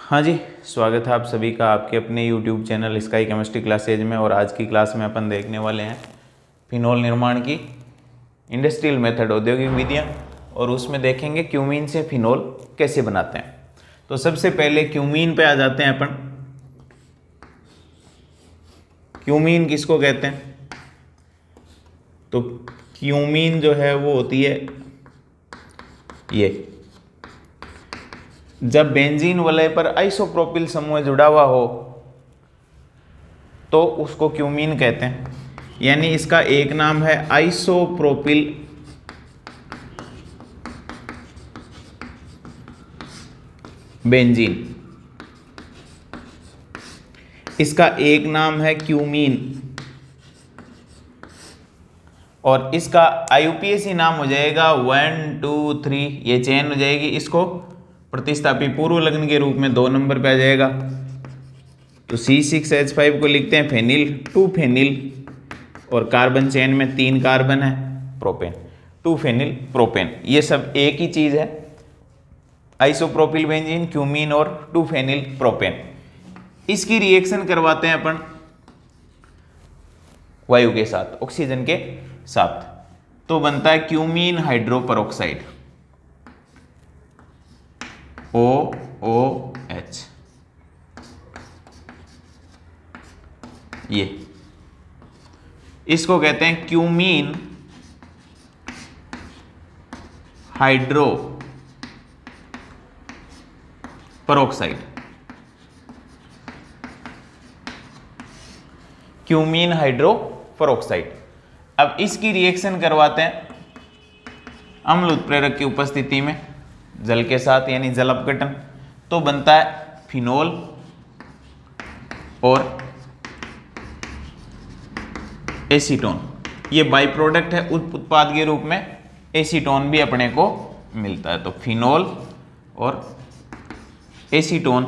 हाँ जी, स्वागत है आप सभी का आपके अपने YouTube channel sky chemistry classes में। और आज की क्लास में अपन देखने वाले हैं फिनोल निर्माण की इंडस्ट्रियल मेथड, औद्योगिक विधियाँ, और उसमें देखेंगे क्यूमीन से फिनोल कैसे बनाते हैं। तो सबसे पहले क्यूमीन पे आ जाते हैं अपन। क्यूमीन किसको कहते हैं? तो क्यूमीन जो है वो होती है ये, जब बेंजीन वलय पर आइसोप्रोपिल समूह जुड़ा हुआ हो तो उसको क्यूमीन कहते हैं। यानी इसका एक नाम है आइसोप्रोपिल बेंजीन, इसका एक नाम है क्यूमीन, और इसका आईयूपीएसी नाम हो जाएगा 1 2 3, ये चेन हो जाएगी। इसको प्रतिस्थापी पूर्व लग्न के रूप में 2 नंबर पे आ जाएगा। तो C6H5 को लिखते हैं फेनिल, 2 फेनिल, और कार्बन चेन में 3 कार्बन है, प्रोपेन, 2 फेनिल प्रोपेन। ये सब एक ही चीज है, आइसोप्रोपिल बेंजीन, क्यूमीन और 2 फेनिल प्रोपेन। इसकी रिएक्शन करवाते हैं अपन वायु के साथ, ऑक्सीजन के साथ, तो बनता है क्यूमीन हाइड्रोपरऑक्साइड, OOH। ये इसको कहते हैं cumene hydro peroxide, cumene hydro peroxide. अब इसकी रिएक्शन करवाते हैं अम्ल उत्प्रेरक की उपस्थिति में जल के साथ, यानी जल अपघटन, तो बनता है फिनोल और एसीटोन। ये बाई प्रोडक्ट है, उत्पाद के रूप में एसीटोन भी अपने को मिलता है। तो फिनोल और एसीटोन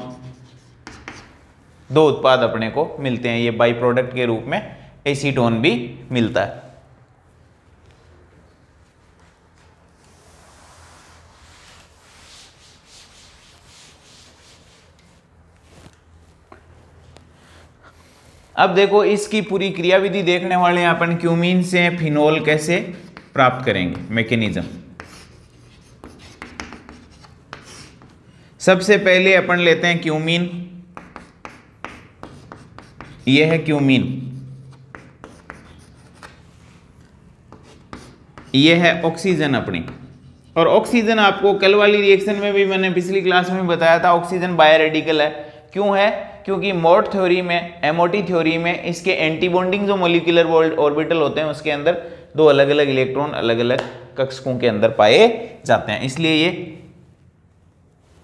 2 उत्पाद अपने को मिलते हैं, ये बाई प्रोडक्ट के रूप में एसीटोन भी मिलता है। अब देखो इसकी पूरी क्रियाविधि देखने वाले हैं अपन, क्यूमीन से फिनोल कैसे प्राप्त करेंगे, मैकेनिज्म। सबसे पहले अपन लेते हैं क्यूमीन, ये है क्यूमीन, ये है ऑक्सीजन अपनी। और ऑक्सीजन आपको कल वाली रिएक्शन में भी मैंने पिछली क्लास में बताया था, ऑक्सीजन बायोरेडिकल है। क्यों है? क्योंकि मोट थ्योरी में, एमओटी थ्योरी में इसके एंटी बॉन्डिंग जो मोलिकुलर ऑर्बिटल होते हैं उसके अंदर 2 अलग अलग इलेक्ट्रॉन अलग अलग कक्षकों के अंदर पाए जाते हैं, इसलिए ये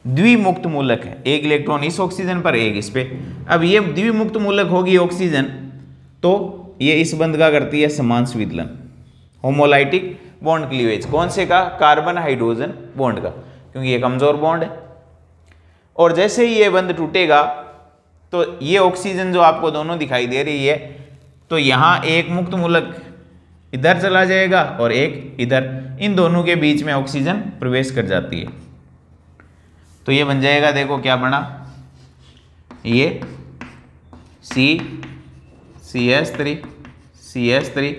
द्विमुक्त मूलक है। एक इलेक्ट्रॉन इस ऑक्सीजन पर, एक इस पे। अब ये द्विमुक्त मूलक होगी ऑक्सीजन, तो ये इस बंध का करती है समान स्विदलन, होमोलाइटिक बॉन्ड क्लीवेज। कौन से का? कार्बन हाइड्रोजन बॉन्ड का, क्योंकि ये कमजोर बॉन्ड है। और जैसे ही ये बंध टूटेगा तो ये ऑक्सीजन जो आपको दोनों दिखाई दे रही है, तो यहां एक मुक्त मूलक इधर चला जाएगा और एक इधर, इन दोनों के बीच में ऑक्सीजन प्रवेश कर जाती है। तो ये बन जाएगा, देखो क्या बना, ये CH3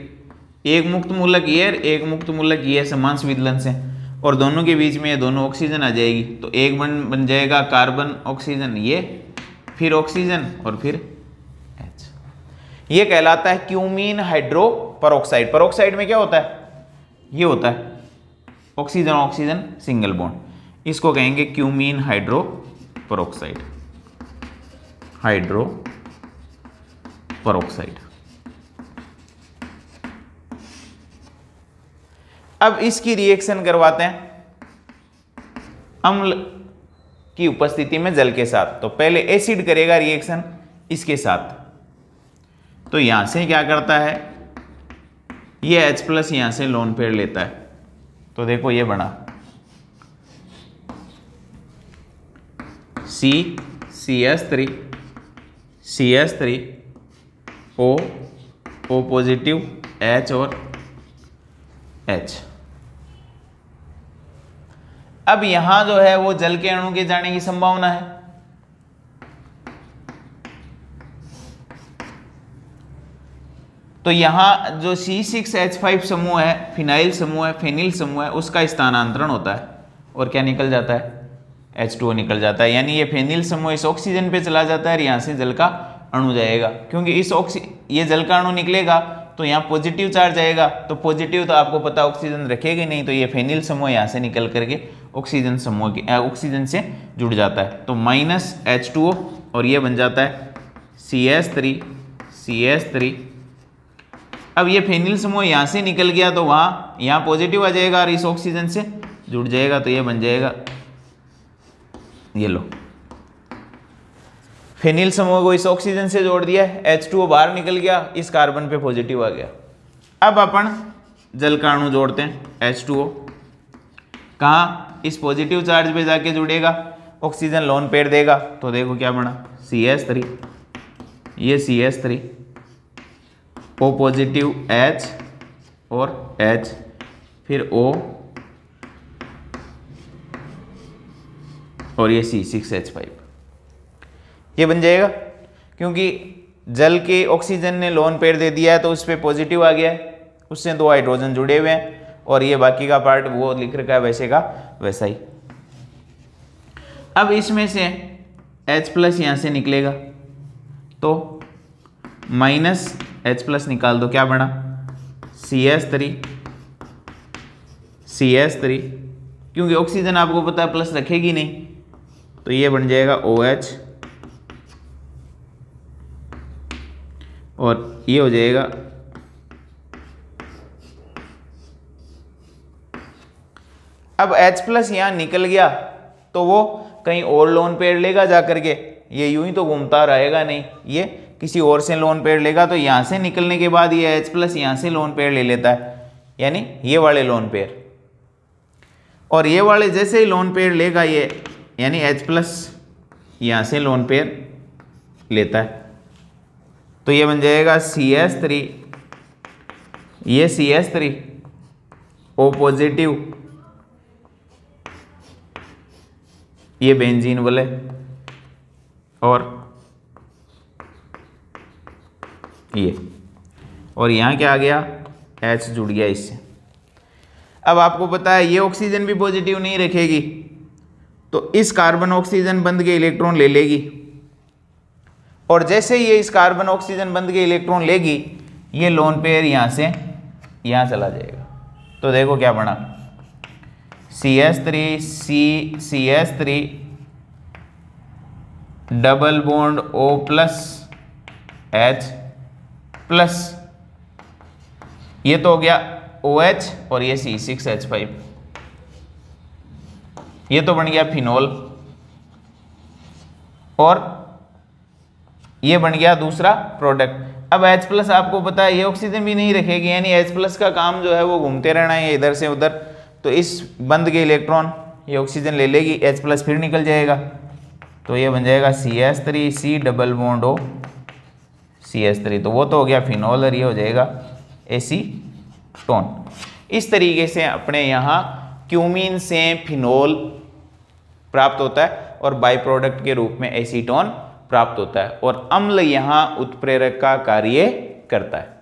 एक मुक्त मूलक ये, एक मुक्त मूलक ये समान स्विदलन से, और दोनों के बीच में ये दोनों ऑक्सीजन आ जाएगी। तो एक बन जाएगा कार्बन ऑक्सीजन, ये फिर ऑक्सीजन और फिर H। ये कहलाता है क्यूमीन हाइड्रो परोक्साइड। परोक्साइड में क्या होता है? ये होता है ऑक्सीजन ऑक्सीजन सिंगल बॉन्ड, इसको कहेंगे cumene hydro peroxide, hydro peroxide. अब इसकी रिएक्शन करवाते हैं अम्ल की उपस्थिति में जल के साथ। तो पहले एसिड करेगा रिएक्शन इसके साथ, तो यहां से क्या करता है, ये H+ यहां से लोन पेयर लेता है। तो देखो ये बना CH3 O पॉजिटिव, H और H। अब यहां जो है वो जल के अणु के जाने की संभावना है, तो यहाँ जो C6H5 समूह है, फिनाइल समूह है, फेनिल समूह है, उसका स्थानांतरण होता है और क्या निकल जाता है, H2O निकल जाता है। यानी ये फेनिल समूह इस ऑक्सीजन पे चला जाता है और यहाँ से जल का अणु जाएगा, क्योंकि ये जल का अणु निकलेगा तो यहाँ पॉजिटिव चार्ज आएगा, तो पॉजिटिव तो आपको पता ऑक्सीजन रखेगी नहीं, तो ये फेनिल समूह यहाँ से निकल करके ऑक्सीजन समूह की ऑक्सीजन से जुड़ जाता है, तो -H2O और ये बन जाता है CS3। अब ये फेनिल समूह यहाँ से निकल गया तो यहाँ पॉजिटिव आ जाएगा और इस ऑक्सीजन से जुड़ जाएगा, तो ये बन जाएगा, ये लो फेनिल समूह को इस ऑक्सीजन से जोड़ दिया, H2O बाहर निकल गया, इस कार्बन पे पॉजिटिव आ गया। अब अपन जल का अणु जोड़ते हैं, H2O कहाँ, इस पॉजिटिव चार्ज पे जाके जुड़ेगा, ऑक्सीजन लोन पेयर देगा, तो देखो क्या बना, CS3, ये CS3, O पॉजिटिव H और H, फिर O और ये C6H5, ये बन जाएगा, क्योंकि जल के ऑक्सीजन ने लोन पेयर दे दिया है तो उस पर पॉजिटिव आ गया है, उससे 2 हाइड्रोजन जुड़े हुए हैं और ये बाकी का पार्ट वो लिख रखा है वैसे का वैसा ही। अब इसमें से H+ यहाँ से निकलेगा तो -H+ निकाल दो, क्या बना, CS3, क्योंकि ऑक्सीजन आपको पता है प्लस रखेगी नहीं, तो ये बन जाएगा OH और ये हो जाएगा अब H+ यहाँ निकल गया तो वो कहीं और लोन पेयर लेगा जा करके, ये यूं ही तो घूमता रहेगा नहीं, ये किसी और से लोन पेयर लेगा, तो यहाँ से निकलने के बाद ये H+ यहाँ से लोन पेयर ले लेता है, यानी ये वाले लोन पेयर, और ये वाले जैसे ही लोन पेयर लेगा ये, यानी H+ यहाँ से लोन पेयर लेता है, तो ये बन जाएगा CS3, ये CS3, O पॉजिटिव, ये बेंजीन बोले, और ये, और यहाँ क्या आ गया, H जुड़ गया इससे। अब आपको पता है ये ऑक्सीजन भी पॉजिटिव नहीं रखेगी, तो इस कार्बन ऑक्सीजन बंध के इलेक्ट्रॉन ले लेगी, और जैसे ये इस कार्बन ऑक्सीजन बंध के इलेक्ट्रॉन लेगी, ये लोन पेयर यहाँ से यहाँ चला जाएगा, तो देखो क्या बना, CS3 डबल बॉन्ड O+H+, ये तो हो गया OH और ये C6H5, ये तो बन गया फिनोल, और ये बन गया दूसरा प्रोडक्ट। अब H+ आपको पता है ये ऑक्सीजन भी नहीं रखेगी, यानी H+ का काम जो है वो घूमते रहना है इधर से उधर, तो इस बंद के इलेक्ट्रॉन ये ऑक्सीजन ले लेगी, H+ फिर निकल जाएगा, तो ये बन जाएगा CS3 C double bond O CS3, तो वो तो हो गया फिनोल और ये हो जाएगा एसीटोन। इस तरीके से अपने यहाँ क्यूमीन से फिनोल प्राप्त होता है और बाई प्रोडक्ट के रूप में एसीटोन प्राप्त होता है, और अम्ल यहाँ उत्प्रेरक का कार्य करता है।